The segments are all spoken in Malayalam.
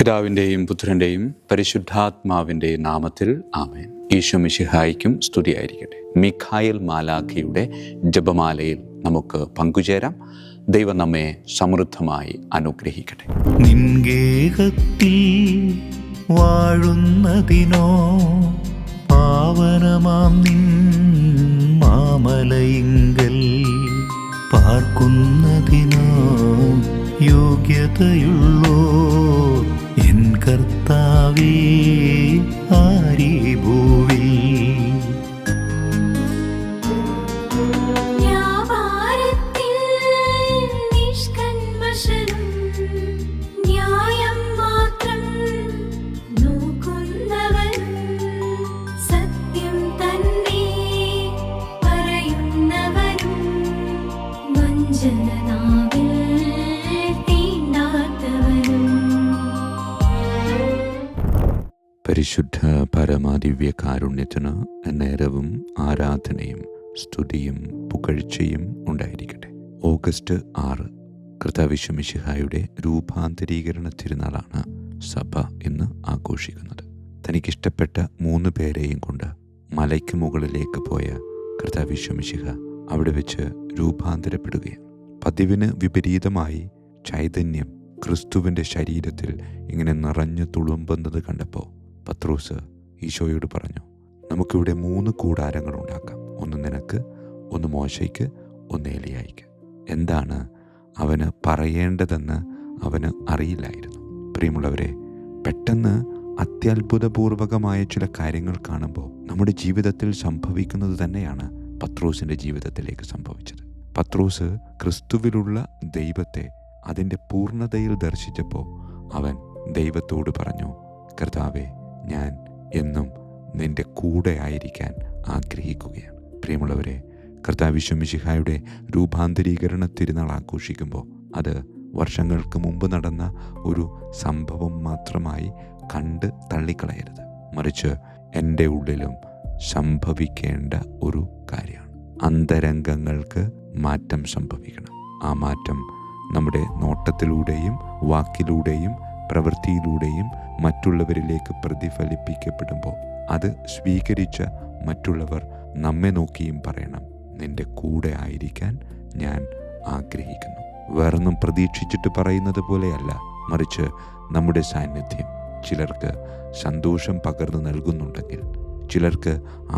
പിതാവിൻ്റെയും പുത്രൻ്റെയും പരിശുദ്ധാത്മാവിൻ്റെയും നാമത്തിൽ ആമേൻ. ഈശോ മിശിഹായ്ക്കും സ്തുതിയായിരിക്കട്ടെ. മിഖായേൽ മാലാഖയുടെ ജപമാലയിൽ നമുക്ക് പങ്കുചേരാം. ദൈവം നമ്മെ സമൃദ്ധമായി അനുഗ്രഹിക്കട്ടെ. നിൻഗേഹത്തിൽ വാഴുന്നതിനോ പാവനമാം നിൻ മാമലയിങ്കൽ പാർക്കുന്നതിനോ യോഗ്യതയുള്ളോ എൻ കർത്താവേ ആരീ ഭൂവിൽ. പരിശുദ്ധ പരമാദിവ്യ കാരുണ്യത്തിന് നേരവും ആരാധനയും സ്തുതിയും പുകഴ്ചയും ഉണ്ടായിരിക്കട്ടെ. ഓഗസ്റ്റ് 6 കർത്താവ് മിശിഹായുടെ രൂപാന്തരീകരണ തിരുനാളാണ് സഭ ഇന്ന് ആഘോഷിക്കുന്നത്. തനിക്കിഷ്ടപ്പെട്ട 3 പേരെയും കൊണ്ട് മലയ്ക്ക് മുകളിലേക്ക് പോയ കർത്താവ് മിശിഹ അവിടെ വെച്ച് രൂപാന്തരപ്പെടുകയാണ്. പതിവിന് വിപരീതമായി ചൈതന്യം ക്രിസ്തുവിൻ്റെ ശരീരത്തിൽ ഇങ്ങനെ നിറഞ്ഞു തുളുമ്പുന്നത് കണ്ടപ്പോൾ പത്രോസ് ഈശോയോട് പറഞ്ഞു, നമുക്കിവിടെ 3 കൂടാരങ്ങൾ ഉണ്ടാക്കാം. ഒന്ന് നിനക്ക്, ഒന്ന് മോശയ്ക്ക്, ഒന്ന് ഏലിയായിക്ക്. എന്താണ് അവന് പറയേണ്ടതെന്ന് അവന് അറിയില്ലായിരുന്നു. പ്രിയമുള്ളവരെ, പെട്ടെന്ന് അത്യത്ഭുതപൂർവകമായ ചില കാര്യങ്ങൾ കാണുമ്പോൾ നമ്മുടെ ജീവിതത്തിൽ സംഭവിക്കുന്നത് തന്നെയാണ് പത്രോസിൻ്റെ ജീവിതത്തിലേക്ക് സംഭവിച്ചത്. പത്രോസ് ക്രിസ്തുവിലുള്ള ദൈവത്തെ അതിൻ്റെ പൂർണ്ണതയിൽ ദർശിച്ചപ്പോൾ അവൻ ദൈവത്തോട് പറഞ്ഞു, കർത്താവേ, ഞാൻ എന്നും നിൻ്റെ കൂടെ ആയിരിക്കാൻ ആഗ്രഹിക്കുകയാണ്. പ്രിയമുള്ളവരെ, കർത്താവ് മിശിഹായുടെ രൂപാന്തരീകരണ തിരുനാൾ ആഘോഷിക്കുമ്പോൾ അത് വർഷങ്ങൾക്ക് മുമ്പ് നടന്ന ഒരു സംഭവം മാത്രമായി കണ്ട് തള്ളിക്കളയരുത്. മറിച്ച് എൻ്റെ ഉള്ളിലും സംഭവിക്കേണ്ട ഒരു കാര്യമാണ്. അന്തരംഗങ്ങൾക്ക് മാറ്റം സംഭവിക്കണം. ആ മാറ്റം നമ്മുടെ നോട്ടത്തിലൂടെയും വാക്കിലൂടെയും പ്രവൃത്തിയിലൂടെയും മറ്റുള്ളവരിലേക്ക് പ്രതിഫലിപ്പിക്കപ്പെടുമ്പോൾ അത് സ്വീകരിച്ച മറ്റുള്ളവർ നമ്മെ നോക്കിയും പറയണം, നിന്റെ കൂടെ ആയിരിക്കാൻ ഞാൻ ആഗ്രഹിക്കുന്നു. വേറൊന്നും പ്രതീക്ഷിച്ചിട്ട് പറയുന്നത് പോലെയല്ല, മറിച്ച് നമ്മുടെ സാന്നിധ്യം ചിലർക്ക് സന്തോഷം പകർന്നു നൽകുന്നുണ്ടെങ്കിൽ, ചിലർക്ക്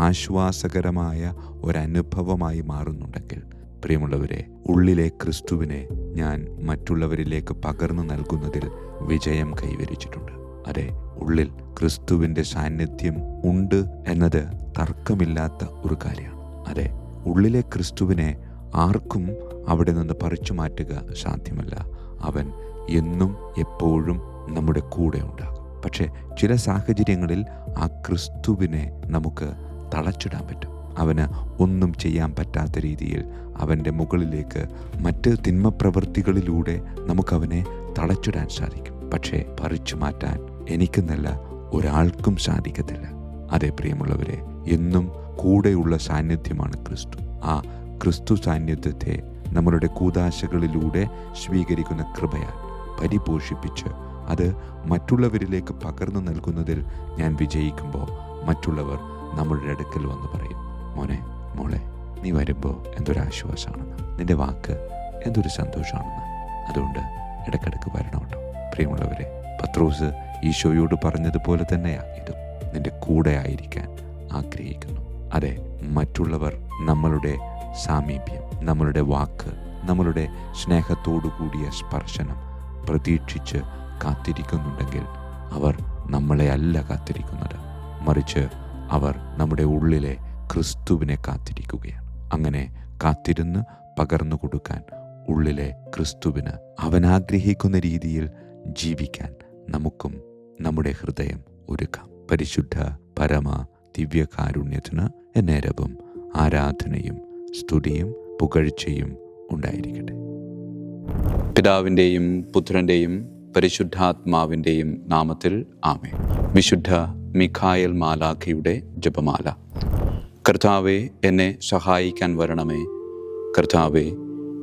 ആശ്വാസകരമായ ഒരനുഭവമായി മാറുന്നുണ്ടെങ്കിൽ, പ്രിയമുള്ളവരെ, ഉള്ളിലെ ക്രിസ്തുവിനെ ഞാൻ മറ്റുള്ളവരിലേക്ക് പകർന്നു നൽകുന്നതിൽ വിജയം കൈവരിച്ചിട്ടുണ്ട്. അതെ, ഉള്ളിൽ ക്രിസ്തുവിൻ്റെ സാന്നിധ്യം ഉണ്ട് എന്നത് തർക്കമില്ലാത്ത ഒരു കാര്യമാണ്. അതെ, ഉള്ളിലെ ക്രിസ്തുവിനെ ആർക്കും അവിടെ നിന്ന് പറിച്ചു മാറ്റുക സാധ്യമല്ല. അവൻ എന്നും എപ്പോഴും നമ്മുടെ കൂടെ ഉണ്ടാകും. പക്ഷേ ചില സാഹചര്യങ്ങളിൽ ആ ക്രിസ്തുവിനെ നമുക്ക് തളച്ചിടാൻ പറ്റും. അവന് ഒന്നും ചെയ്യാൻ പറ്റാത്ത രീതിയിൽ അവൻ്റെ മുകളിലേക്ക് മറ്റ് തിന്മപ്രവൃത്തികളിലൂടെ നമുക്കവനെ തളച്ചിടാൻ സാധിക്കും. പക്ഷേ പറിച്ചു മാറ്റാൻ എനിക്കെന്നല്ല ഒരാൾക്കും സാധിക്കത്തില്ല. അതേ പ്രിയമുള്ളവരെ, എന്നും കൂടെയുള്ള സാന്നിധ്യമാണ് ക്രിസ്തു. ആ ക്രിസ്തു സാന്നിധ്യത്തെ നമ്മളുടെ കൂദാശകളിലൂടെ സ്വീകരിക്കുന്ന കൃപയാൽ പരിപോഷിപ്പിച്ച് അത് മറ്റുള്ളവരിലേക്ക് പകർന്നു നൽകുന്നതിൽ ഞാൻ വിജയിക്കുമ്പോൾ മറ്റുള്ളവർ നമ്മളുടെ അടുക്കൽ വന്ന് പറയും, മോനെ, മോളെ, നീ വരുമ്പോൾ എന്തൊരാശ്വാസമാണെന്ന്, നിൻ്റെ വാക്ക് എന്തൊരു സന്തോഷമാണെന്ന്. അതുകൊണ്ട് ഇടയ്ക്കിടയ്ക്ക് വരണം കേട്ടോ. പ്രിയമുള്ളവരെ, പത്രോസ് ഈശോയോട് പറഞ്ഞതുപോലെ തന്നെയാണ് ഇതും. നിൻ്റെ കൂടെ ആയിരിക്കാൻ ആഗ്രഹിക്കുന്നു. അതെ, മറ്റുള്ളവർ നമ്മളുടെ സാമീപ്യം, നമ്മളുടെ വാക്ക്, നമ്മളുടെ സ്നേഹത്തോടു കൂടിയ സ്പർശനം പ്രതീക്ഷിച്ച് കാത്തിരിക്കുന്നുണ്ടെങ്കിൽ അവർ നമ്മളെ അല്ല കാത്തിരിക്കുന്നത്, മറിച്ച് അവർ നമ്മുടെ ഉള്ളിലെ ക്രിസ്തുവിനെ കാത്തിരിക്കുകയാണ്. അങ്ങനെ കാത്തിരുന്ന് പകർന്നു കൊടുക്കാൻ ഉള്ളിലെ ക്രിസ്തുവിന് അവനാഗ്രഹിക്കുന്ന രീതിയിൽ ജീവിക്കാൻ നമുക്കും നമ്മുടെ ഹൃദയം ഒരുക്കാം. പരിശുദ്ധ പരമ ദിവ്യകാരുണ്യത്തിന് എന്നേരവും ആരാധനയും സ്തുതിയും പുകഴ്ചയും ഉണ്ടായിരിക്കട്ടെ. പിതാവിൻ്റെയും പുത്രൻ്റെയും പരിശുദ്ധാത്മാവിൻ്റെയും നാമത്തിൽ ആമേൻ. വിശുദ്ധ മിഖായേൽ മാലാഖയുടെ ജപമാല. കർത്താവേ, എന്നെ സഹായിക്കാൻ വരണമേ. കർത്താവേ,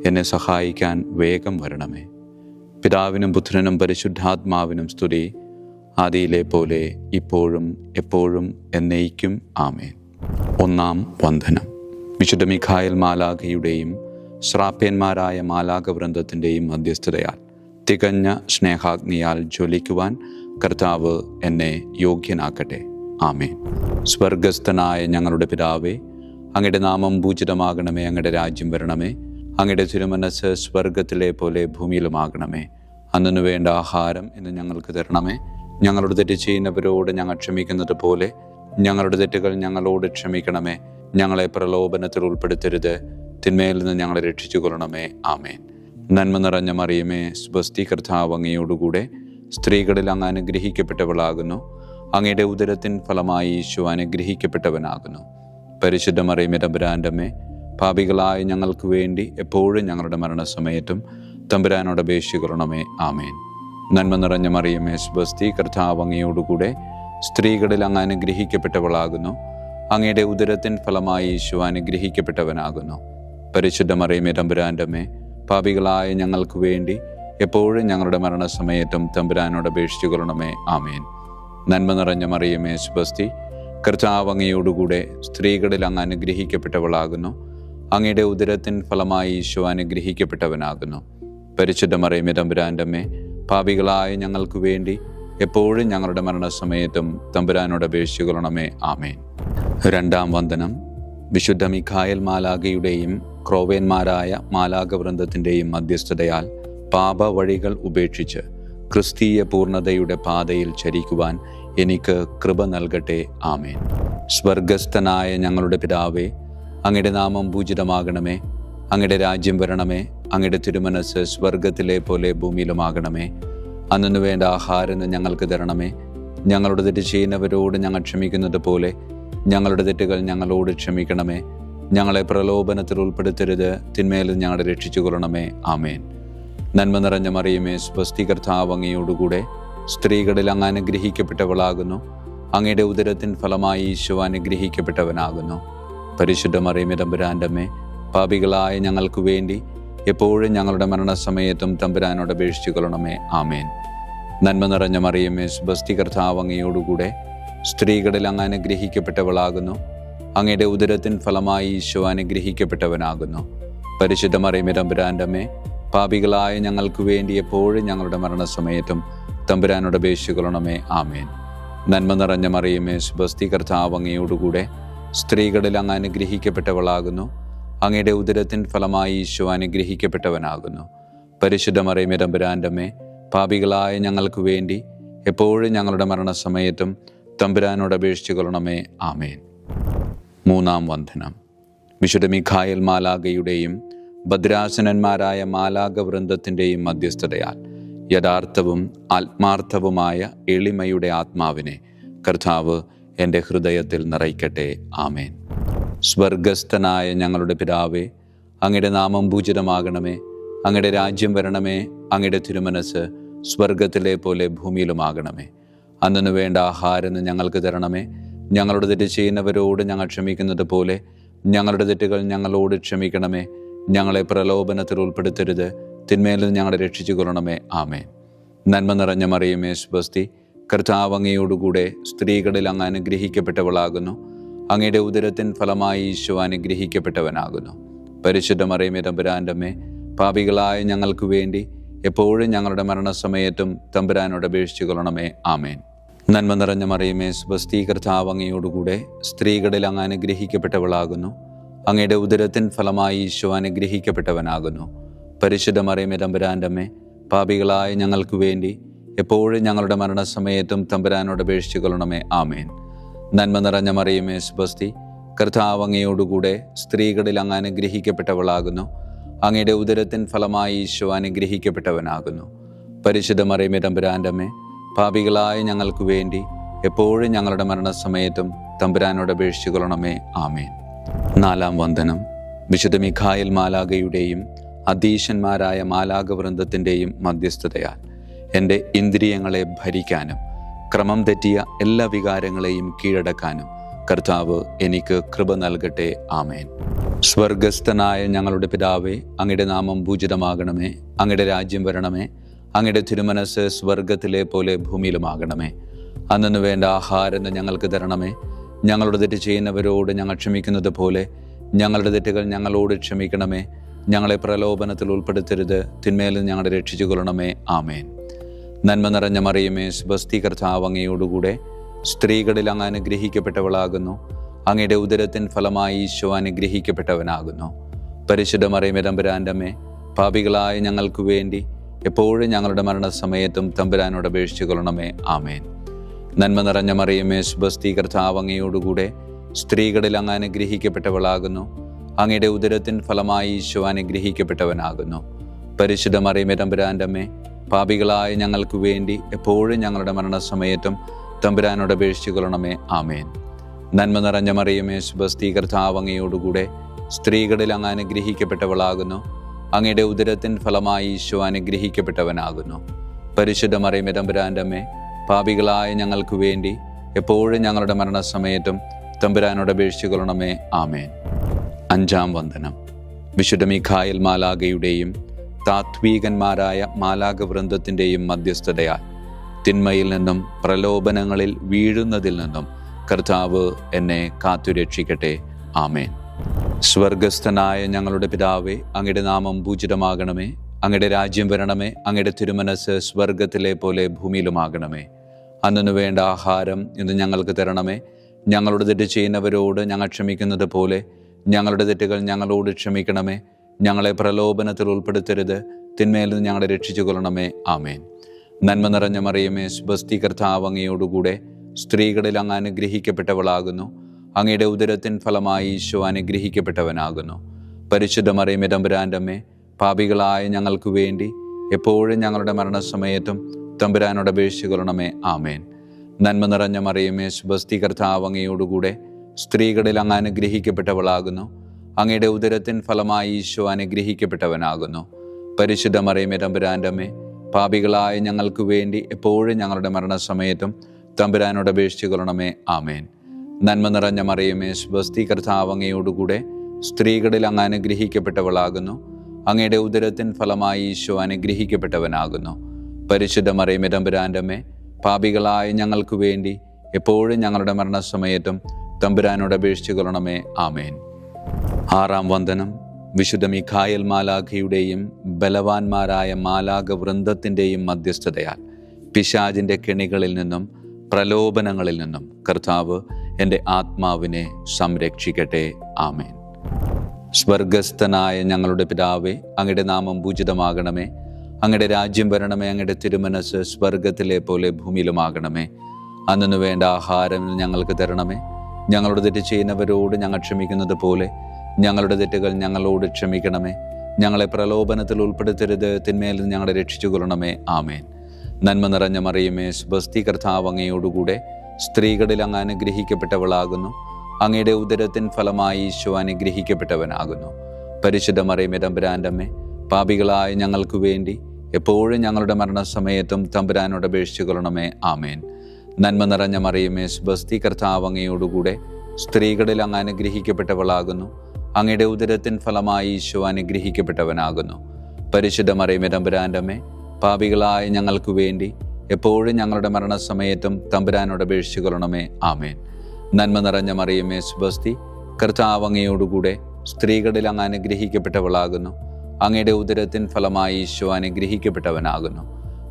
എന്നെ സഹായിക്കാൻ വേഗം വരണമേ. പിതാവിനും പുത്രനും പരിശുദ്ധാത്മാവിനും സ്തുതി, ആദിയിലെ പോലെ ഇപ്പോഴും എപ്പോഴും എന്നേക്കും ആമേൻ. ഒന്നാം വന്ദനം. വിശുദ്ധ മിഖായേൽ മാലാഖയുടെയും ശ്രാപ്യന്മാരായ മാലാഖവൃന്ദത്തിൻ്റെയും മധ്യസ്ഥതയാൽ തികഞ്ഞ സ്നേഹാഗ്നിയാൽ ജ്വലിക്കുവാൻ കർത്താവ് എന്നെ യോഗ്യനാക്കട്ടെ. ആമേൻ. സ്വർഗസ്ഥനായ ഞങ്ങളുടെ പിതാവേ, അങ്ങയുടെ നാമം പൂജിതമാകണമേ. അങ്ങയുടെ രാജ്യം വരണമേ. അങ്ങയുടെ തിരുമനസ്സ് സ്വർഗത്തിലെ പോലെ ഭൂമിയിലുമാകണമേ. അന്നു വേണ്ട ആഹാരം ഇന്ന് ഞങ്ങൾക്ക് തരണമേ. ഞങ്ങളുടെ തെറ്റ് ചെയ്യുന്നവരോട് ഞങ്ങൾ ക്ഷമിക്കുന്നത് പോലെ ഞങ്ങളുടെ തെറ്റുകൾ ഞങ്ങളോട് ക്ഷമിക്കണമേ. ഞങ്ങളെ പ്രലോഭനത്തിൽ ഉൾപ്പെടുത്തരുത്, തിന്മയിൽ നിന്ന് ഞങ്ങളെ രക്ഷിച്ചു കൊള്ളണമേ. ആമേൻ. നന്മ നിറഞ്ഞ മറിയമേ, സ്വസ്തി, കർത്താവ് അങ്ങയോടുകൂടെ സ്ത്രീകളിൽ അങ്ങ് അനുഗ്രഹിക്കപ്പെട്ടവളാകുന്നു. അങ്ങയുടെ ഉദരത്തിൻ ഫലമായി ഈശോ അനുഗ്രഹിക്കപ്പെട്ടവനാകുന്നു. പരിശുദ്ധ മറിയമേ, തമ്പുരാൻ്റെ അമ്മേ, പാപികളായ ഞങ്ങൾക്ക് വേണ്ടി എപ്പോഴും ഞങ്ങളുടെ മരണസമയത്തും തമ്പുരാനോട് അപേക്ഷിക്കണമേ. ആമേൻ. നന്മ നിറഞ്ഞ മറിയമേ, സ്വസ്തി, കർത്താവ് അങ്ങയോടുകൂടെ സ്ത്രീകളിൽ അങ്ങ് അനുഗ്രഹിക്കപ്പെട്ടവളാകുന്നു. അങ്ങയുടെ ഉദരത്തിൻ ഫലമായി ഈശോ അനുഗ്രഹിക്കപ്പെട്ടവനാകുന്നു. പരിശുദ്ധ മറിയമേ, തമ്പുരാൻ്റെ അമ്മേ, പാപികളായ ഞങ്ങൾക്ക് വേണ്ടി എപ്പോഴും ഞങ്ങളുടെ മരണസമയത്തും തമ്പുരാനോട് അപേക്ഷിച്ചുകൊള്ളണമേ. ആമേൻ. നന്മ നിറഞ്ഞ മറിയമേ, സ്വസ്തി, കർത്താവ് അങ്ങയോടുകൂടെ സ്ത്രീകളിൽ അങ്ങ് അനുഗ്രഹിക്കപ്പെട്ടവളാകുന്നു. അങ്ങയുടെ ഉദരത്തിൻ ഫലമായി ഈശോ അനുഗ്രഹിക്കപ്പെട്ടവനാകുന്നു. പരിശുദ്ധ മറിയമേ, തമ്പുരാൻ്റെ അമ്മേ, പാപികളായ ഞങ്ങൾക്ക് വേണ്ടി എപ്പോഴും ഞങ്ങളുടെ മരണസമയത്തും തമ്പുരാനോട് അപേക്ഷിച്ചുകൊള്ളണമേ. ആമേൻ. രണ്ടാം വന്ദനം. വിശുദ്ധ മിഖായേൽ മാലാഖയുടെയും ക്രോവേന്മാരായ മാലാഖവൃന്ദത്തിൻ്റെയും മധ്യസ്ഥതയാൽ പാപ വഴികൾ ഉപേക്ഷിച്ച് ക്രിസ്തീയ പൂർണ്ണതയുടെ പാതയിൽ ചരിക്കുവാൻ എനിക്ക് കൃപ നൽകട്ടെ. ആമേൻ. സ്വർഗസ്ഥനായ ഞങ്ങളുടെ പിതാവേ, അങ്ങയുടെ നാമം പൂജിതമാകണമേ. അങ്ങയുടെ രാജ്യം വരണമേ. അങ്ങയുടെ തിരുമനസ്സ് സ്വർഗത്തിലെ പോലെ ഭൂമിയിലുമാകണമേ. അന്നു വേണ്ട ആഹാരം ഞങ്ങൾക്ക് തരണമേ. ഞങ്ങളുടെ തെറ്റ് ചെയ്യുന്നവരോട് ഞങ്ങൾ ക്ഷമിക്കുന്നത് പോലെ ഞങ്ങളുടെ തെറ്റുകൾ ഞങ്ങളോട് ക്ഷമിക്കണമേ. ഞങ്ങളെ പ്രലോഭനത്തിൽ ഉൾപ്പെടുത്തരുത്, തിന്മയിൽ ഞങ്ങളെ രക്ഷിച്ചു കൊള്ളണമേ. ആമേൻ. നന്മ നിറഞ്ഞ മറിയമേ, സ്വസ്തി, കർത്താവ് അങ്ങയോടുകൂടെ സ്ത്രീകളിൽ അങ്ങ് അനുഗ്രഹിക്കപ്പെട്ടവളാകുന്നു. അങ്ങയുടെ ഉദരത്തിൻ ഫലമായി ഈശോ അനുഗ്രഹിക്കപ്പെട്ടവനാകുന്നു. പരിശുദ്ധ മറിയമേ, തമ്പുരാൻ്റെ അമ്മേ, പാപികളായ ഞങ്ങൾക്ക് വേണ്ടി എപ്പോഴും ഞങ്ങളുടെ മരണസമയത്തും തമ്പുരാനോട് അപേക്ഷിച്ചു കൊള്ളണമേ. ആമേൻ. നന്മ നിറഞ്ഞ മറിയമേ, സ്വസ്തി, കർത്താവ് അങ്ങയോടുകൂടെ സ്ത്രീകളിൽ അങ്ങ് അനുഗ്രഹിക്കപ്പെട്ടവളാകുന്നു. അങ്ങയുടെ ഉദരത്തിൻ ഫലമായി ഈശോ അനുഗ്രഹിക്കപ്പെട്ടവനാകുന്നു. പരിശുദ്ധ മറിയമേ, തമ്പുരാൻ്റെ അമ്മേ, പാപികളായ ഞങ്ങൾക്ക് വേണ്ടി എപ്പോഴും ഞങ്ങളുടെ മരണസമയത്തും തമ്പുരാനോട് അപേക്ഷിച്ചു കൊള്ളണമേ. ആമേൻ. നന്മ നിറഞ്ഞ മറിയമേ, സ്വസ്തി, കർത്താവ് അങ്ങയോടുകൂടെ സ്ത്രീകളിൽ അങ്ങ് അനുഗ്രഹിക്കപ്പെട്ടവളാകുന്നു. അങ്ങയുടെ ഉദരത്തിൻ ഫലമായി ഈശോ അനുഗ്രഹിക്കപ്പെട്ടവനാകുന്നു. പരിശുദ്ധ മറിയമേ, തമ്പുരാൻ്റെ അമ്മേ, പാപികളായ ഞങ്ങൾക്ക് വേണ്ടി എപ്പോഴും ഞങ്ങളുടെ മരണസമയത്തും തമ്പുരാനോട് അപേക്ഷിച്ചു കൊള്ളണമേ. ആമേൻ. മൂന്നാം വന്ദനം. വിശുദ്ധ മിഖായേൽ മാലാഖയുടെയും ഭദ്രാസനന്മാരായ മാലാഖവൃന്ദത്തിൻ്റെയും മധ്യസ്ഥതയാൽ യഥാർത്ഥവും ആത്മാർത്ഥവുമായ എളിമയുടെ ആത്മാവിനെ കർത്താവ് എൻ്റെ ഹൃദയത്തിൽ നിറയ്ക്കട്ടെ. ആമേൻ. സ്വർഗസ്ഥനായ ഞങ്ങളുടെ പിതാവേ, അങ്ങയുടെ നാമം പൂജിതമാകണമേ. അങ്ങയുടെ രാജ്യം വരണമേ. അങ്ങയുടെ തിരുമനസ്സ് സ്വർഗത്തിലെ പോലെ ഭൂമിയിലുമാകണമേ. അന്നു വേണ്ട ആഹാരം ഞങ്ങൾക്ക് തരണമേ. ഞങ്ങളുടെ തെറ്റ് ചെയ്യുന്നവരോട് ഞങ്ങൾ ക്ഷമിക്കുന്നത് പോലെ ഞങ്ങളുടെ തെറ്റുകൾ ഞങ്ങളോട് ക്ഷമിക്കണമേ. ഞങ്ങളെ പ്രലോഭനത്തിൽ ഉൾപ്പെടുത്തരുത്, തിന്മയിൽ നിന്ന് ഞങ്ങളെ രക്ഷിച്ചു കൊള്ളണമേ. ആമേൻ. നന്മ നിറഞ്ഞ മറിയമേ, സ്വസ്തി, കർത്താവ് അങ്ങയോടുകൂടെ സ്ത്രീകളിൽ അങ്ങ് അനുഗ്രഹിക്കപ്പെട്ടവളാകുന്നു. അങ്ങയുടെ ഉദരത്തിൻ ഫലമായി ഈശോ അനുഗ്രഹിക്കപ്പെട്ടവനാകുന്നു. പരിശുദ്ധ മറിയമേ, തമ്പുരാൻ്റെ അമ്മേ, പാപികളായ ഞങ്ങൾക്ക് വേണ്ടി എപ്പോഴും ഞങ്ങളുടെ മരണസമയത്തും തമ്പുരാനോട് അപേക്ഷിച്ചു കൊള്ളണമേ. ആമേൻ. നന്മ നിറഞ്ഞ മറിയമേ, സ്വസ്തി, കർത്താവ് അങ്ങയോടുകൂടെ സ്ത്രീകളിൽ അങ്ങ് അനുഗ്രഹിക്കപ്പെട്ടവളാകുന്നു. അങ്ങയുടെ ഉദരത്തിൻ ഫലമായി ഈശോ അനുഗ്രഹിക്കപ്പെട്ടവനാകുന്നു. പരിശുദ്ധ മറിയമേ, തമ്പുരാൻ്റെ അമ്മേ, പാപികളായ ഞങ്ങൾക്ക് വേണ്ടി എപ്പോഴും ഞങ്ങളുടെ മരണസമയത്തും തമ്പുരാനോട് അപേക്ഷിച്ചു കൊള്ളണമേ. ആമേൻ. നന്മ നിറഞ്ഞ മറിയമേ, സ്വസ്തി, കർത്താവ് അങ്ങയോടുകൂടെ സ്ത്രീകളിൽ അങ്ങ് അനുഗ്രഹിക്കപ്പെട്ടവളാകുന്നു. അങ്ങയുടെ ഉദരത്തിൻ ഫലമായി ഈശോ അനുഗ്രഹിക്കപ്പെട്ടവനാകുന്നു. പരിശുദ്ധ മറിയമേ, തമ്പുരാൻ്റെ അമ്മേ, പാപികളായ ഞങ്ങൾക്ക് വേണ്ടി എപ്പോഴും ഞങ്ങളുടെ മരണസമയത്തും തമ്പുരാനോട് അപേക്ഷിച്ചു കൊള്ളണമേ. ആമേൻ. നാലാം വന്ദനം. വിശുദ്ധ മിഖായേൽ മാലാഖയുടെയും അധീശന്മാരായ മാലാഖവൃന്ദത്തിൻ്റെയും മധ്യസ്ഥതയാൽ എൻ്റെ ഇന്ദ്രിയങ്ങളെ ഭരിക്കാനും ക്രമം തെറ്റിയ എല്ലാ വികാരങ്ങളെയും കീഴടക്കാനും കർത്താവ് എനിക്ക് കൃപ നൽകട്ടെ. ആമേൻ. സ്വർഗസ്ഥനായ ഞങ്ങളുടെ പിതാവേ, അങ്ങയുടെ നാമം പൂജിതമാകണമേ. അങ്ങയുടെ രാജ്യം വരണമേ. അങ്ങയുടെ തിരുമനസ്സ് സ്വർഗത്തിലെ പോലെ ഭൂമിയിലുമാകണമേ. അന്നു വേണ്ട ആഹാരം ഞങ്ങൾക്ക് തരണമേ. ഞങ്ങളുടെ തെറ്റ് ചെയ്യുന്നവരോട് ഞങ്ങൾ ക്ഷമിക്കുന്നത് പോലെ ഞങ്ങളുടെ തെറ്റുകൾ ഞങ്ങളോട് ക്ഷമിക്കണമേ. ഞങ്ങളെ പ്രലോഭനത്തിൽ ഉൾപ്പെടുത്തരുത്, തിന്മയിൽ ഞങ്ങളെ രക്ഷിച്ചു കൊള്ളണമേ. ആമേൻ. നന്മ നിറഞ്ഞ മറിയമേ, സ്വസ്തി, കർത്താവ് അങ്ങയോടുകൂടെ സ്ത്രീകളിൽ അങ്ങ് അനുഗ്രഹിക്കപ്പെട്ടവളാകുന്നു. അങ്ങയുടെ ഉദരത്തിൻ ഫലമായി ഈശോ അനുഗ്രഹിക്കപ്പെട്ടവനാകുന്നു. പരിശുദ്ധ മറിയമേ, തമ്പുരാന്റെ അമ്മേ, പാപികളായ ഞങ്ങൾക്ക് വേണ്ടി എപ്പോഴും ഞങ്ങളുടെ മരണസമയത്തും തമ്പുരാനോട് അപേക്ഷിച്ചു കൊള്ളണമേ. ആമേൻ. നന്മ നിറഞ്ഞ മറിയമേ, സ്വസ്തി, കർത്താവ് അങ്ങയോടുകൂടെ സ്ത്രീകളിൽ അങ്ങ് അനുഗ്രഹിക്കപ്പെട്ടവളാകുന്നു. അങ്ങയുടെ ഉദരത്തിൻ ഫലമായി ഈശോ അനുഗ്രഹിക്കപ്പെട്ടവനാകുന്നു. പരിശുദ്ധ മറിയമേ, തമ്പുരാന്റെ അമ്മേ, പാപികളായ ഞങ്ങൾക്ക് വേണ്ടി എപ്പോഴും ഞങ്ങളുടെ മരണസമയത്തും തമ്പുരാനോട് അപേക്ഷിച്ചു കൊള്ളണമേ. ആമേൻ. നന്മ നിറഞ്ഞ മറിയമേ, സ്വസ്തി, കർത്താവ് അങ്ങയോടുകൂടെ സ്ത്രീകളിൽ അങ്ങ് അനുഗ്രഹിക്കപ്പെട്ടവളാകുന്നു. അങ്ങയുടെ ഉദരത്തിൻ ഫലമായി ഈശോ അനുഗ്രഹിക്കപ്പെട്ടവനാകുന്നു. പരിശുദ്ധ മറിയമേ, തമ്പുരാന്റെ അമ്മേ, പാപികളായ ഞങ്ങൾക്ക് വേണ്ടി എപ്പോഴും ഞങ്ങളുടെ മരണസമയത്തും തമ്പുരാനോട് അപേക്ഷിച്ചു കൊള്ളണമേ. ആമേൻ. അഞ്ചാം വന്ദനം. വിശുദ്ധ മിഖായേൽ മാലാഖയുടെയും താത്വീകന്മാരായ മാലാഖവൃന്ദത്തിൻ്റെയും മധ്യസ്ഥതയാൽ തിന്മയിൽ നിന്നും പ്രലോഭനങ്ങളിൽ വീഴുന്നതിൽ നിന്നും കർത്താവ് എന്നെ കാത്തുരക്ഷിക്കട്ടെ. ആമേൻ. സ്വർഗസ്ഥനായ ഞങ്ങളുടെ പിതാവേ, അങ്ങയുടെ നാമം പൂജിതമാകണമേ. അങ്ങയുടെ രാജ്യം വരണമേ. അങ്ങയുടെ തിരുമനസ് സ്വർഗത്തിലെ പോലെ ഭൂമിയിലുമാകണമേ. അന്നു വേണ്ട ആഹാരം ഇന്ന് ഞങ്ങൾക്ക് തരണമേ. ഞങ്ങളുടെ തെറ്റ് ചെയ്യുന്നവരോട് ഞങ്ങൾ ക്ഷമിക്കുന്നത് പോലെ ഞങ്ങളുടെ തെറ്റുകൾ ഞങ്ങളോട് ക്ഷമിക്കണമേ. ഞങ്ങളെ പ്രലോഭനത്തിൽ ഉൾപ്പെടുത്തരുത്, തിന്മയിൽ നിന്ന് ഞങ്ങളെ രക്ഷിച്ചു കൊള്ളണമേ. ആമേൻ. നന്മ നിറഞ്ഞ മറിയമേ, സ്വസ്തി, കർത്താവ് അങ്ങയോടുകൂടെ സ്ത്രീകളിൽ അങ്ങ് അനുഗ്രഹിക്കപ്പെട്ടവളാകുന്നു. അങ്ങയുടെ ഉദരത്തിൻ ഫലമായി ഈശോ അനുഗ്രഹിക്കപ്പെട്ടവനാകുന്നു. പരിശുദ്ധ മറിയമേ, തമ്പുരാന്റെ അമ്മേ, പാപികളായ ഞങ്ങൾക്ക് വേണ്ടി എപ്പോഴും ഞങ്ങളുടെ മരണസമയത്തും തമ്പുരാനോട് അപേക്ഷിച്ചു കൊള്ളണമേ. ആമേൻ. നന്മ നിറഞ്ഞ മറിയമേ, സ്വസ്തി, കർത്താവ് അങ്ങയോടുകൂടെ സ്ത്രീകളിൽ അങ്ങ് അനുഗ്രഹിക്കപ്പെട്ടവളാകുന്നു. അങ്ങയുടെ ഉദരത്തിൻ ഫലമായി ഈശോ അനുഗ്രഹിക്കപ്പെട്ടവനാകുന്നു. പരിശുദ്ധ മറിയമേ, തമ്പുരാന്റെ അമ്മേ, പാപികളായ ഞങ്ങൾക്ക് വേണ്ടി എപ്പോഴും ഞങ്ങളുടെ മരണസമയത്തും തമ്പുരാനോട് അപേക്ഷിച്ചു കൊള്ളണമേ. ആമേൻ. നന്മ നിറഞ്ഞ മറിയമേ, സ്വസ്തി, കർത്താവ് അങ്ങയോടുകൂടെ സ്ത്രീകളിൽ അങ്ങ് അനുഗ്രഹിക്കപ്പെട്ടവളാകുന്നു. അങ്ങയുടെ ഉദരത്തിൻ ഫലമായി ഈശോ അനുഗ്രഹിക്കപ്പെട്ടവനാകുന്നു. പരിശുദ്ധ മറിയമേ, തമ്പുരാന്റെ അമ്മേ, പാപികളായ ഞങ്ങൾക്ക് വേണ്ടി എപ്പോഴും ഞങ്ങളുടെ മരണസമയത്തും തമ്പുരാനോട് അപേക്ഷിച്ചു കൊള്ളണമേ. ആമേൻ. ആറാം വന്ദനം. വിശുദ്ധ മിഖായേൽ മാലാഖയുടെയും ബലവാന്മാരായ മാലാഖവൃന്ദത്തിൻ്റെയും മധ്യസ്ഥതയാൽ പിശാചിൻ്റെ കെണികളിൽ നിന്നും പ്രലോഭനങ്ങളിൽ നിന്നും കർത്താവ് എൻ്റെ ആത്മാവിനെ സംരക്ഷിക്കട്ടെ. ആമേൻ. സ്വർഗസ്ഥനായ ഞങ്ങളുടെ പിതാവേ, അങ്ങയുടെ നാമം പൂജിതമാകണമേ. അങ്ങയുടെ രാജ്യം വരണമേ. അങ്ങയുടെ തിരുമനസ് സ്വർഗത്തിലെ പോലെ ഭൂമിയിലുമാകണമേ. അന്നു വേണ്ട ആഹാരം ഞങ്ങൾക്ക് തരണമേ. ഞങ്ങളുടെ തെറ്റ് ചെയ്യുന്നവരോട് ഞങ്ങൾ ക്ഷമിക്കുന്നത് പോലെ ഞങ്ങളുടെ തെറ്റുകൾ ഞങ്ങളോട് ക്ഷമിക്കണമേ. ഞങ്ങളെ പ്രലോഭനത്തിൽ ഉൾപ്പെടുത്തരുത്, തിന്മയിൽ നിന്ന് ഞങ്ങളെ രക്ഷിച്ചു കൊള്ളണമേ. ആമേൻ. നന്മ നിറഞ്ഞ മറിയമേ, സ്വസ്തി, കർത്താവ് അങ്ങയോടുകൂടെ സ്ത്രീകളിൽ അങ്ങ് അനുഗ്രഹിക്കപ്പെട്ടവളാകുന്നു. അങ്ങയുടെ ഉദരത്തിൻ ഫലമായി ഈശോ അനുഗ്രഹിക്കപ്പെട്ടവനാകുന്നു. പരിശുദ്ധ മറിയമേ, തമ്പുരാന്റെ അമ്മേ, പാപികളായ ഞങ്ങൾക്ക് വേണ്ടി എപ്പോഴും ഞങ്ങളുടെ മരണസമയത്തും തമ്പുരാനോട് അപേക്ഷിച്ചു കൊള്ളണമേ. ആമേൻ. നന്മ നിറഞ്ഞ മറിയമേ, സ്വസ്തി, കർത്താവ് അങ്ങയോടുകൂടെ സ്ത്രീകളിൽ അങ്ങ് അനുഗ്രഹിക്കപ്പെട്ടവളാകുന്നു. അങ്ങയുടെ ഉദരത്തിൻ ഫലമായി ഈശോ അനുഗ്രഹിക്കപ്പെട്ടവനാകുന്നു. പരിശുദ്ധ മറിയമേ, തമ്പുരാന്റെ അമ്മേ, പാപികളായ ഞങ്ങൾക്ക് വേണ്ടി എപ്പോഴും ഞങ്ങളുടെ മരണസമയത്തും തമ്പുരാനോട് അപേക്ഷിച്ചു കൊള്ളണമേ. ആമേൻ. നന്മ നിറഞ്ഞ മറിയമേ, സ്വസ്തി, കർത്താവ് അങ്ങയോടുകൂടെ സ്ത്രീകളിൽ അങ്ങ് അനുഗ്രഹിക്കപ്പെട്ടവളാകുന്നു. അങ്ങയുടെ ഉദരത്തിൻ ഫലമായി ഈശോ അനുഗ്രഹിക്കപ്പെട്ടവനാകുന്നു.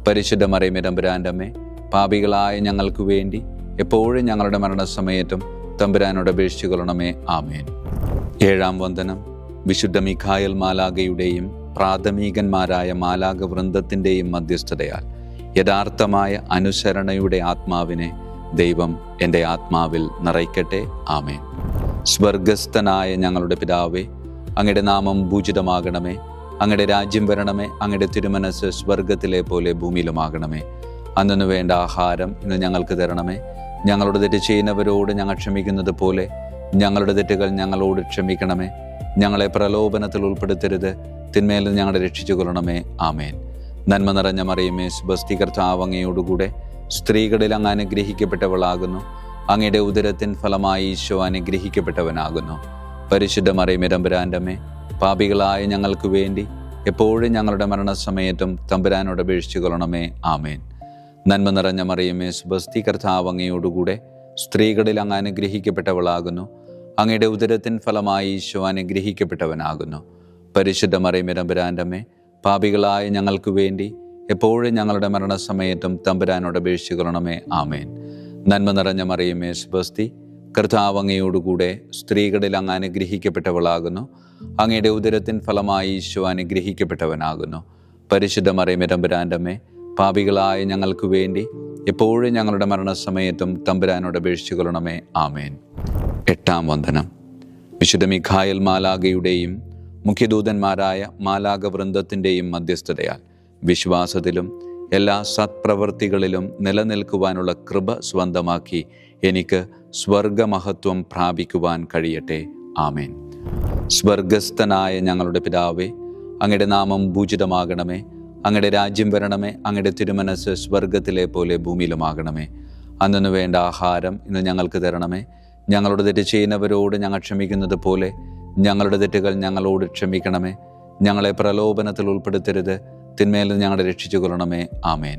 പരിശുദ്ധ മറിയമേ, തമ്പുരാന്റെ അമ്മേ, പാപികളായ ഞങ്ങൾക്ക് വേണ്ടി എപ്പോഴും ഞങ്ങളുടെ മരണസമയത്തും തമ്പുരാനോട് അപേക്ഷിച്ചു കൊള്ളണമേ. ആമേൻ. ഏഴാം വന്ദനം. വിശുദ്ധ മിഖായേൽ മാലാഖയുടെയും പ്രാഥമികന്മാരായ മാലാഖവൃന്ദത്തിൻ്റെയും മധ്യസ്ഥതയാൽ യഥാർത്ഥമായ അനുസരണയുടെ ആത്മാവിനെ ദൈവം എൻ്റെ ആത്മാവിൽ നിറയ്ക്കട്ടെ. ആമേൻ. സ്വർഗസ്ഥനായ ഞങ്ങളുടെ പിതാവേ, അങ്ങയുടെ നാമം പൂജിതമാകണമേ. അങ്ങയുടെ രാജ്യം വരണമേ. അങ്ങയുടെ തിരുമനസ് സ്വർഗത്തിലെ പോലെ ഭൂമിയിലുമാകണമേ. അന്നു വേണ്ട ആഹാരം ഇന്ന് ഞങ്ങൾക്ക് തരണമേ. ഞങ്ങളുടെ തെറ്റ് ചെയ്യുന്നവരോട് ഞങ്ങൾ ക്ഷമിക്കുന്നത് പോലെ ഞങ്ങളുടെ തെറ്റുകൾ ഞങ്ങളോട് ക്ഷമിക്കണമേ. ഞങ്ങളെ പ്രലോഭനത്തിൽ ഉൾപ്പെടുത്തരുത്, തിന്മയിൽ നിന്ന് ഞങ്ങളെ രക്ഷിച്ചു കൊള്ളണമേ. ആമേൻ. നന്മ നിറഞ്ഞ മറിയമേ, സ്വസ്തി, കർത്താവ് അങ്ങയോടുകൂടെ സ്ത്രീകളിൽ അങ്ങ് അനുഗ്രഹിക്കപ്പെട്ടവളാകുന്നു. അങ്ങയുടെ ഉദരത്തിൻ ഫലമായി ഈശോ അനുഗ്രഹിക്കപ്പെട്ടവനാകുന്നു. പരിശുദ്ധ മറിയമേ, തമ്പുരാന്റെ അമ്മേ, പാപികളായ ഞങ്ങൾക്ക് വേണ്ടി എപ്പോഴും ഞങ്ങളുടെ മരണസമയത്തും തമ്പുരാനോട് അപേക്ഷിച്ചു കൊള്ളണമേ. ആമേൻ. നന്മ നിറഞ്ഞ മറിയമേ സ്വസ്തി, കർത്താവ് അങ്ങയോടുകൂടെ സ്ത്രീകളിൽ അങ്ങ് അനുഗ്രഹിക്കപ്പെട്ടവളാകുന്നു. അങ്ങയുടെ ഉദരത്തിൻ ഫലമായി ഈശോ അനുഗ്രഹിക്കപ്പെട്ടവനാകുന്നു. പരിശുദ്ധ മറിയമേ തമ്പുരാൻ്റെ അമ്മേ, പാപികളായ ഞങ്ങൾക്ക് വേണ്ടി എപ്പോഴും ഞങ്ങളുടെ മരണസമയത്തും തമ്പുരാനോട് അപേക്ഷിക്കണമേ. ആമേൻ. നന്മ നിറഞ്ഞ മറിയമേ സ്വസ്തി, കർത്താവ് അങ്ങയോടുകൂടെ സ്ത്രീകളിൽ അങ്ങ് അനുഗ്രഹിക്കപ്പെട്ടവളാകുന്നു. അങ്ങയുടെ ഉദരത്തിൻ ഫലമായി ഈശോ അനുഗ്രഹിക്കപ്പെട്ടവനാകുന്നു. പരിശുദ്ധ മറിയമേ തമ്പുരാൻ്റെ അമ്മേ, പാപികളായ ഞങ്ങൾക്ക് വേണ്ടി എപ്പോഴും ഞങ്ങളുടെ മരണസമയത്തും തമ്പുരാനോട് അപേക്ഷിക്കണമേ. ആമേൻ. എട്ടാം വന്ദനം. വിശുദ്ധ മിഖായേൽ മാലാഖയുടെയും മുഖ്യദൂതന്മാരായ മാലാഖ വൃന്ദത്തിൻ്റെയും മധ്യസ്ഥതയാൽ വിശ്വാസത്തിലും എല്ലാ സത്പ്രവൃത്തികളിലും നിലനിൽക്കുവാനുള്ള കൃപ സ്വന്തമാക്കി എനിക്ക് സ്വർഗമഹത്വം പ്രാപിക്കുവാൻ കഴിയട്ടെ. ആമേൻ. സ്വർഗസ്ഥനായ ഞങ്ങളുടെ പിതാവേ, അങ്ങയുടെ നാമം പൂജിതമാകണമേ. അങ്ങയുടെ രാജ്യം വരണമേ. അങ്ങയുടെ തിരുമനസ് സ്വർഗത്തിലെ പോലെ ഭൂമിയിലുമാകണമേ. അന്നു വേണ്ട ആഹാരം ഇന്ന് ഞങ്ങൾക്ക് തരണമേ. ഞങ്ങളുടെ തെറ്റ് ചെയ്യുന്നവരോട് ഞങ്ങൾ ക്ഷമിക്കുന്നത് പോലെ ഞങ്ങളുടെ തെറ്റുകൾ ഞങ്ങളോട് ക്ഷമിക്കണമേ. ഞങ്ങളെ പ്രലോഭനത്തിൽ ഉൾപ്പെടുത്തരുത്, തിന്മയിൽ ഞങ്ങളെ രക്ഷിച്ചു കൊള്ളണമേ. ആമേൻ.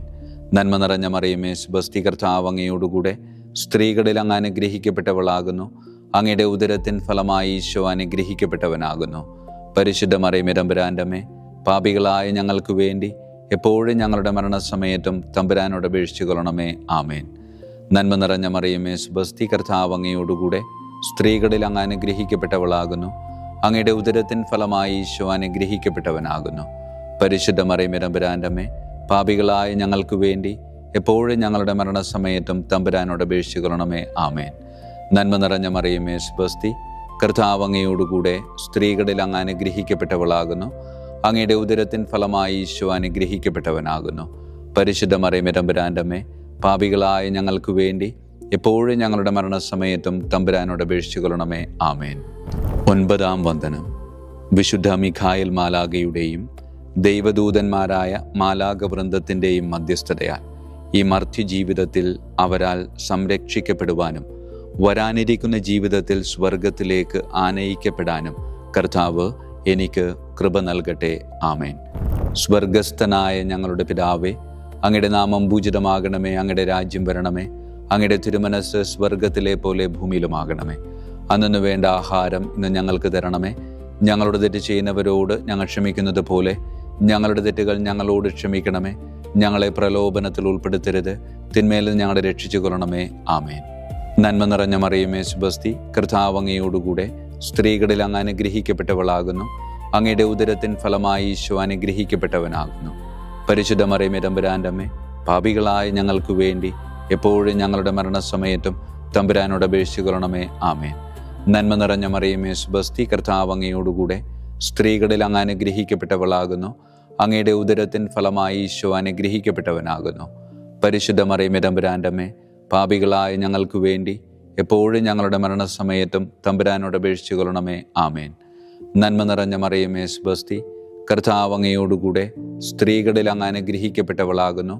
നന്മ നിറഞ്ഞ മറിയമേ സ്വസ്തി, കർത്താവ് അങ്ങയോടുകൂടെ സ്ത്രീകളിൽ അങ്ങ് അനുഗ്രഹിക്കപ്പെട്ടവളാകുന്നു. അങ്ങയുടെ ഉദരത്തിൻ ഫലമായി ഈശോ അനുഗ്രഹിക്കപ്പെട്ടവനാകുന്നു. പരിശുദ്ധ മറിയമേ തമ്പുരാൻ്റെ അമ്മേ, പാപികളായ ഞങ്ങൾക്ക് വേണ്ടി എപ്പോഴും ഞങ്ങളുടെ മരണസമയത്തും തമ്പുരാനോട് അപേക്ഷിച്ചു കൊള്ളണമേ. ആമേൻ. നന്മ നിറഞ്ഞ മറിയമേ സ്വസ്തി, കർത്താവ് അങ്ങയോടുകൂടെ സ്ത്രീകളിൽ അങ്ങ് അനുഗ്രഹിക്കപ്പെട്ടവളാകുന്നു. അങ്ങയുടെ ഉദരത്തിൻ ഫലമായി ഈശോ അനുഗ്രഹിക്കപ്പെട്ടവനാകുന്നു. പരിശുദ്ധ മറിയമേ തമ്പുരാൻ്റെ അമ്മേ, പാപികളായ ഞങ്ങൾക്ക് വേണ്ടി എപ്പോഴും ഞങ്ങളുടെ മരണസമയത്തും തമ്പുരാനോട് അപേക്ഷിച്ചു കൊള്ളണമേ. ആമേൻ. നന്മ നിറഞ്ഞ മറിയമേ സ്വസ്തി, കർത്താവ് അങ്ങയോടുകൂടെ സ്ത്രീകളിൽ അങ്ങ് അനുഗ്രഹിക്കപ്പെട്ടവളാകുന്നു. അങ്ങയുടെ ഉദരത്തിൻ ഫലമായി ഈശോ അനുഗ്രഹിക്കപ്പെട്ടവനാകുന്നു. പരിശുദ്ധ മറിയമേ തമ്പുരാൻ്റെ അമ്മേ, പാപികളായ ഞങ്ങൾക്ക് വേണ്ടി എപ്പോഴും ഞങ്ങളുടെ മരണസമയത്തും തമ്പുരാനോട് അപേക്ഷിച്ചു കൊള്ളണമേ. ആമേൻ. ഒൻപതാം വന്ദനം. വിശുദ്ധ മിഖായേൽ മാലാഖയുടെയും ദൈവദൂതന്മാരായ മാലാഖ വൃന്ദത്തിൻ്റെയും മധ്യസ്ഥതയാൽ ഈ മർത്യ ജീവിതത്തിൽ അവരാൽ സംരക്ഷിക്കപ്പെടുവാനും വരാനിരിക്കുന്ന ജീവിതത്തിൽ സ്വർഗത്തിലേക്ക് ആനയിക്കപ്പെടാനും കർത്താവ് എനിക്ക് കൃപ നൽകട്ടെ. ആമേൻ. സ്വർഗസ്ഥനായ ഞങ്ങളുടെ പിതാവേ, അങ്ങയുടെ നാമം പൂജിതമാകണമേ. അങ്ങയുടെ രാജ്യം വരണമേ. അങ്ങയുടെ തിരുമനസ് സ്വർഗത്തിലെ പോലെ ഭൂമിയിലുമാകണമേ. അന്നു വേണ്ട ആഹാരം ഇന്ന് ഞങ്ങൾക്ക് തരണമേ. ഞങ്ങളുടെ തെറ്റ് ചെയ്യുന്നവരോട് ഞങ്ങൾ ക്ഷമിക്കുന്നത് പോലെ ഞങ്ങളുടെ തെറ്റുകൾ ഞങ്ങളോട് ക്ഷമിക്കണമേ. ഞങ്ങളെ പ്രലോഭനത്തിൽ ഉൾപ്പെടുത്തരുത്, തിന്മയിൽ ഞങ്ങളെ രക്ഷിച്ചു കൊള്ളണമേ. ആമേൻ. നന്മ നിറഞ്ഞ മറിയമേ സ്വസ്തി, കർത്താവ് അങ്ങയോടുകൂടെ സ്ത്രീകളിൽ അങ്ങ് അനുഗ്രഹിക്കപ്പെട്ടവളാകുന്നു. അങ്ങയുടെ ഉദരത്തിൻ ഫലമായി ഈശോ അനുഗ്രഹിക്കപ്പെട്ടവനാകുന്നു. പരിശുദ്ധ മറിയമേ തമ്പുരാൻ്റെ അമ്മേ, പാപികളായ ഞങ്ങൾക്ക് വേണ്ടി എപ്പോഴും ഞങ്ങളുടെ മരണസമയത്തും തമ്പുരാനോട് അപേക്ഷിച്ചു കൊള്ളണമേ. ആമേൻ. നന്മ നിറഞ്ഞ മറിയമേ സ്വസ്തി, കർത്താവ് അങ്ങയോടുകൂടെ സ്ത്രീകളിൽ അങ്ങ് അനുഗ്രഹിക്കപ്പെട്ടവളാകുന്നു. അങ്ങയുടെ ഉദരത്തിൻ ഫലമായി ഈശോ അനുഗ്രഹിക്കപ്പെട്ടവനാകുന്നു. പരിശുദ്ധ മറിയമേ തമ്പുരാൻ്റെ അമ്മേ, പാപികളായ ഞങ്ങൾക്ക് വേണ്ടി എപ്പോഴും ഞങ്ങളുടെ മരണസമയത്തും തമ്പുരാനോട് അപേക്ഷിച്ചു കൊള്ളണമേ. ആമേൻ. നന്മ നിറഞ്ഞ മറിയമേ സ്വസ്തി, കർത്താവ് അങ്ങയോടുകൂടെ സ്ത്രീകളിൽ അങ്ങ് അനുഗ്രഹിക്കപ്പെട്ടവളാകുന്നു.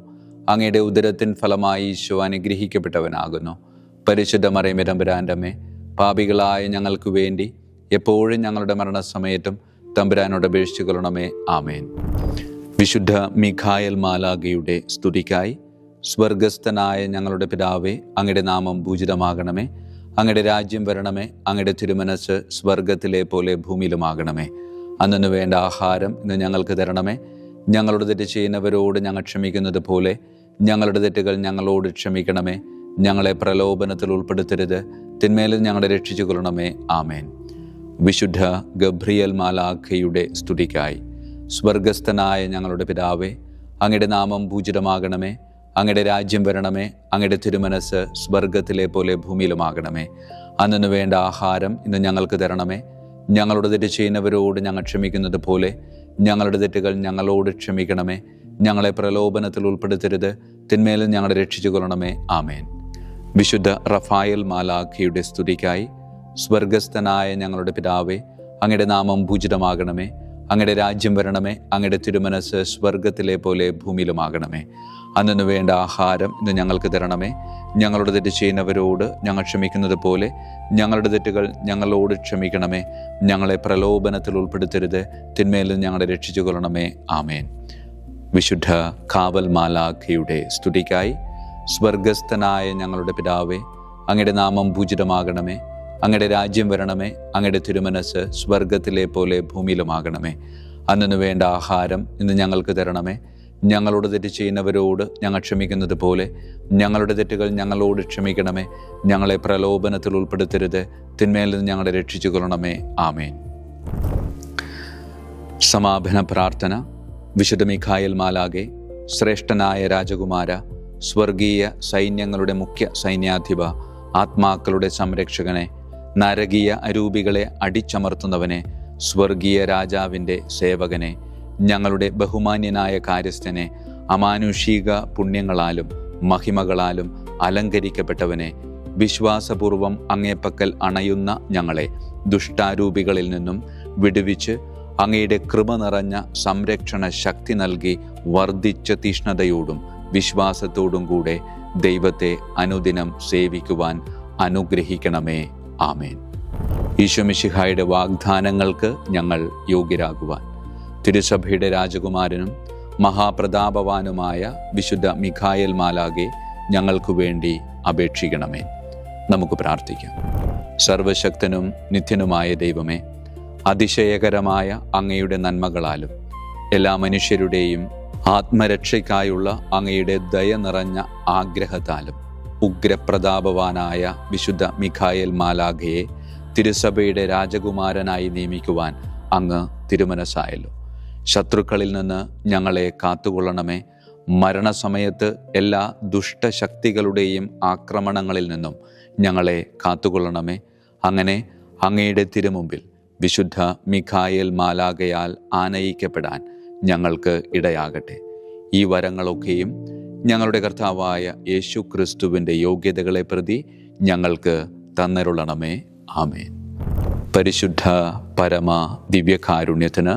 അങ്ങയുടെ ഉദരത്തിൻ ഫലമായി ഈശോ അനുഗ്രഹിക്കപ്പെട്ടവനാകുന്നു. പരിശുദ്ധ മറിയമേ തമ്പുരാൻ്റെ അമ്മേ, പാപികളായ ഞങ്ങൾക്ക് വേണ്ടി എപ്പോഴും ഞങ്ങളുടെ മരണസമയത്തും തമ്പുരാനോട് അപേക്ഷിച്ചു കൊള്ളണമേ. ആമേൻ. വിശുദ്ധ മിഖായേൽ മാലാഖയുടെ സ്തുതിക്കായി സ്വർഗസ്ഥനായ ഞങ്ങളുടെ പിതാവേ, അങ്ങയുടെ നാമം പൂജിതമാകണമേ. അങ്ങയുടെ രാജ്യം വരണമേ. അങ്ങയുടെ തിരുമനസ് സ്വർഗത്തിലെ പോലെ ഭൂമിയിലുമാകണമേ. അന്നു വേണ്ട ആഹാരം ഇന്ന് ഞങ്ങൾക്ക് തരണമേ. ഞങ്ങളുടെ തെറ്റ് ചെയ്യുന്നവരോട് ഞങ്ങൾ ക്ഷമിക്കുന്നത് പോലെ ഞങ്ങളുടെ തെറ്റുകൾ ഞങ്ങളോട് ക്ഷമിക്കണമേ. ഞങ്ങളെ പ്രലോഭനത്തിൽ ഉൾപ്പെടുത്തരുത്, തിന്മയിൽ ഞങ്ങളെ രക്ഷിച്ചു കൊള്ളണമേ. ആമേൻ. വിശുദ്ധ ഗബ്രിയേൽ മാലാഖയുടെ സ്തുതിക്കായി സ്വർഗസ്ഥനായ ഞങ്ങളുടെ പിതാവേ, അങ്ങയുടെ നാമം പൂജിതമാകണമേ. അങ്ങയുടെ രാജ്യം വരണമേ. അങ്ങയുടെ തിരുമനസ് സ്വർഗത്തിലെ പോലെ ഭൂമിയിലുമാകണമേ. അന്നു വേണ്ട ആഹാരം ഇന്ന് ഞങ്ങൾക്ക് തരണമേ. ഞങ്ങളുടെ തെറ്റ് ചെയ്യുന്നവരോട് ഞങ്ങൾ ക്ഷമിക്കുന്നത് പോലെ ഞങ്ങളുടെ തെറ്റുകൾ ഞങ്ങളോട് ക്ഷമിക്കണമേ. ഞങ്ങളെ പ്രലോഭനത്തിൽ ഉൾപ്പെടുത്തരുത്, തിന്മയിൽ ഞങ്ങളെ രക്ഷിച്ചു കൊള്ളണമേ. ആമേൻ. വിശുദ്ധ റഫായേൽ മാലാഖയുടെ സ്തുതിക്കായി സ്വർഗസ്ഥനായ ഞങ്ങളുടെ പിതാവേ, അങ്ങയുടെ നാമം പൂജിതമാകണമേ. അങ്ങയുടെ രാജ്യം വരണമേ. അങ്ങയുടെ തിരുമനസ് സ്വർഗത്തിലെ പോലെ ഭൂമിയിലുമാകണമേ. അന്നു വേണ്ട ആഹാരം ഇന്ന് ഞങ്ങൾക്ക് തരണമേ. ഞങ്ങളുടെ തെറ്റ് ചെയ്യുന്നവരോട് ഞങ്ങൾ ക്ഷമിക്കുന്നത് പോലെ ഞങ്ങളുടെ തെറ്റുകൾ ഞങ്ങളോട് ക്ഷമിക്കണമേ. ഞങ്ങളെ പ്രലോഭനത്തിൽ ഉൾപ്പെടുത്തരുത്, തിന്മയിൽ ഞങ്ങളെ രക്ഷിച്ചു കൊള്ളണമേ. ആമേൻ. വിശുദ്ധ കാവൽ മാലാഖയുടെ സ്തുതിക്കായി. സ്വർഗസ്ഥനായ ഞങ്ങളുടെ പിതാവേ, അങ്ങയുടെ നാമം പൂജിതമാകണമേ, അങ്ങയുടെ രാജ്യം വരണമേ, അങ്ങയുടെ തിരുമനസ് സ്വർഗത്തിലെ പോലെ ഭൂമിയിലുമാകണമേ. അന്നു വേണ്ട ആഹാരം ഇന്ന് ഞങ്ങൾക്ക് തരണമേ. ഞങ്ങളോട് തെറ്റ് ചെയ്യുന്നവരോട് ഞങ്ങൾ ക്ഷമിക്കുന്നത് പോലെ ഞങ്ങളുടെ തെറ്റുകൾ ഞങ്ങളോട് ക്ഷമിക്കണമേ. ഞങ്ങളെ പ്രലോഭനത്തിൽ ഉൾപ്പെടുത്തരുത്, തിന്മയിൽ നിന്ന് ഞങ്ങളെ രക്ഷിച്ചു കൊള്ളണമേ. ആമേൻ. സമാപന പ്രാർത്ഥന. വിശുദ്ധ മിഖായേൽ മാലാഖേ, ശ്രേഷ്ഠനായ രാജകുമാര, സ്വർഗീയ സൈന്യങ്ങളുടെ മുഖ്യ സൈന്യാധിപ, ആത്മാക്കളുടെ സംരക്ഷകനെ, നരകീയ അരൂപികളെ അടിച്ചമർത്തുന്നവനെ, സ്വർഗീയ രാജാവിൻ്റെ സേവകനെ, ഞങ്ങളുടെ ബഹുമാന്യനായ കാര്യസ്ഥനെ, അമാനുഷിക പുണ്യങ്ങളാലും മഹിമകളാലും അലങ്കരിക്കപ്പെട്ടവനെ, വിശ്വാസപൂർവം അങ്ങേപ്പക്കൽ അണയുന്ന ഞങ്ങളെ ദുഷ്ടാരൂപികളിൽ നിന്നും വിടുവിച്ച് അങ്ങയുടെ കൃപ നിറഞ്ഞ സംരക്ഷണ ശക്തി നൽകി വർദ്ധിച്ച തീഷ്ണതയോടും വിശ്വാസത്തോടും കൂടെ ദൈവത്തെ അനുദിനം സേവിക്കുവാൻ അനുഗ്രഹിക്കണമേ. ആമേൻ. ഈശോ മിശിഹായുടെ വാഗ്ദാനങ്ങൾക്ക് ഞങ്ങൾ യോഗ്യരാകുവാൻ തിരുസഭയുടെ രാജകുമാരനും മഹാപ്രതാപവാനുമായ വിശുദ്ധ മിഖായേൽ മാലാഖേ, ഞങ്ങൾക്കു വേണ്ടി അപേക്ഷിക്കണമേ. നമുക്ക് പ്രാർത്ഥിക്കാം. സർവശക്തനും നിത്യനുമായ ദൈവമേ, അതിശയകരമായ അങ്ങയുടെ നന്മകളാലും എല്ലാ മനുഷ്യരുടെയും ആത്മരക്ഷയ്ക്കായുള്ള അങ്ങയുടെ ദയ നിറഞ്ഞ ആഗ്രഹത്താലും ഉഗ്രപ്രതാപവാനായ വിശുദ്ധ മിഖായേൽ മാലാഖയെ തിരുസഭയുടെ രാജകുമാരനായി നിയമിക്കുവാൻ അങ്ങ് തിരുമനസ്സായല്ലോ. ശത്രുക്കളിൽ നിന്ന് ഞങ്ങളെ കാത്തുകൊള്ളണമേ. മരണസമയത്ത് എല്ലാ ദുഷ്ടശക്തികളുടെയും ആക്രമണങ്ങളിൽ നിന്നും ഞങ്ങളെ കാത്തുകൊള്ളണമേ. അങ്ങനെ അങ്ങയുടെ തിരുമുമ്പിൽ വിശുദ്ധ മിഖായേൽ മാലാഖയാൽ ആനയിക്കപ്പെടാൻ ഞങ്ങൾക്ക് ഇടയാകട്ടെ. ഈ വരങ്ങളൊക്കെയും ഞങ്ങളുടെ കർത്താവായ യേശു ക്രിസ്തുവിൻ്റെ യോഗ്യതകളെ പ്രതി ഞങ്ങൾക്ക് തന്നരുളണമേ. ആമേൻ. പരിശുദ്ധ പരമ ദിവ്യകാരുണ്യത്തിന്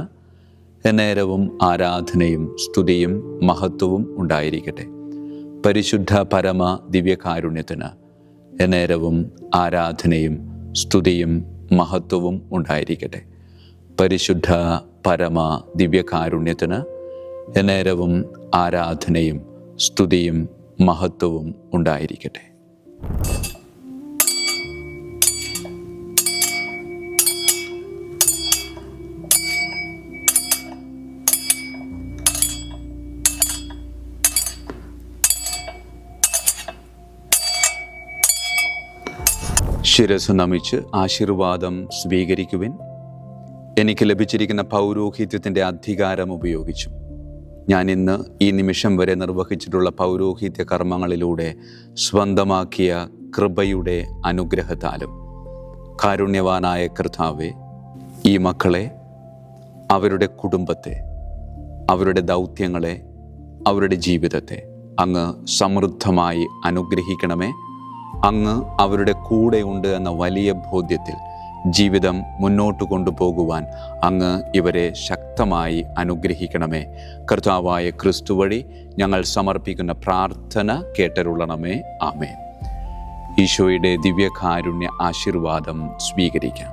എന്നേരവും ആരാധനയും സ്തുതിയും മഹത്വവും ഉണ്ടായിരിക്കട്ടെ. പരിശുദ്ധ പരമ ദിവ്യകാരുണ്യത്തിന് എന്നേരവും ആരാധനയും സ്തുതിയും മഹത്വവും ഉണ്ടായിരിക്കട്ടെ. പരിശുദ്ധ പരമ ദിവ്യകാരുണ്യത്തിന് എന്നേരവും ആരാധനയും സ്തുതിയും മഹത്വവും ഉണ്ടായിരിക്കട്ടെ. ശിരസ് നമിച്ച് ആശീർവാദം സ്വീകരിക്കുവിൻ. എനിക്ക് ലഭിച്ചിരിക്കുന്ന പൗരോഹിത്യത്തിൻ്റെ അധികാരം ഉപയോഗിച്ചു ഞാൻ ഇന്ന് ഈ നിമിഷം വരെ നിർവഹിച്ചിട്ടുള്ള പൗരോഹിത്യ കർമ്മങ്ങളിലൂടെ സ്വന്തമാക്കിയ കൃപയുടെ അനുഗ്രഹത്താലും കാരുണ്യവാനായ കർത്താവേ, ഈ മക്കളെ, അവരുടെ കുടുംബത്തെ, അവരുടെ ദൗത്യങ്ങളെ, അവരുടെ ജീവിതത്തെ അങ്ങ് സമൃദ്ധമായി അനുഗ്രഹിക്കണമേ. അങ്ങ് അവരുടെ കൂടെയുണ്ട് എന്ന വലിയ ബോധ്യത്തിൽ ജീവിതം മുന്നോട്ട് കൊണ്ടുപോകുവാൻ അങ്ങ് ഇവരെ ശക്തമായി അനുഗ്രഹിക്കണമേ. കർത്താവായ ക്രിസ്തു വഴി ഞങ്ങൾ സമർപ്പിക്കുന്ന പ്രാർത്ഥന കേട്ടരുളണമേ. ആമേൻ. ഈശോയുടെ ദിവ്യകാരുണ്യ ആശീർവാദം സ്വീകരിക്കാം.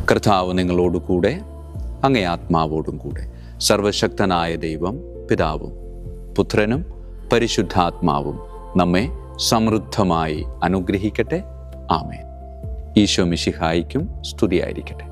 കർത്താവ് നിങ്ങളോട് കൂടെ, അങ്ങേ ആത്മാവോടും കൂടെ. സർവശക്തനായ ദൈവം പിതാവും പുത്രനും പരിശുദ്ധാത്മാവും നമ്മെ സമൃദ്ധമായി അനുഗ്രഹിക്കട്ടെ. ആമേൻ. ഈശോ മിശിഹായിക്കും സ്തുതിയായിരിക്കട്ടെ.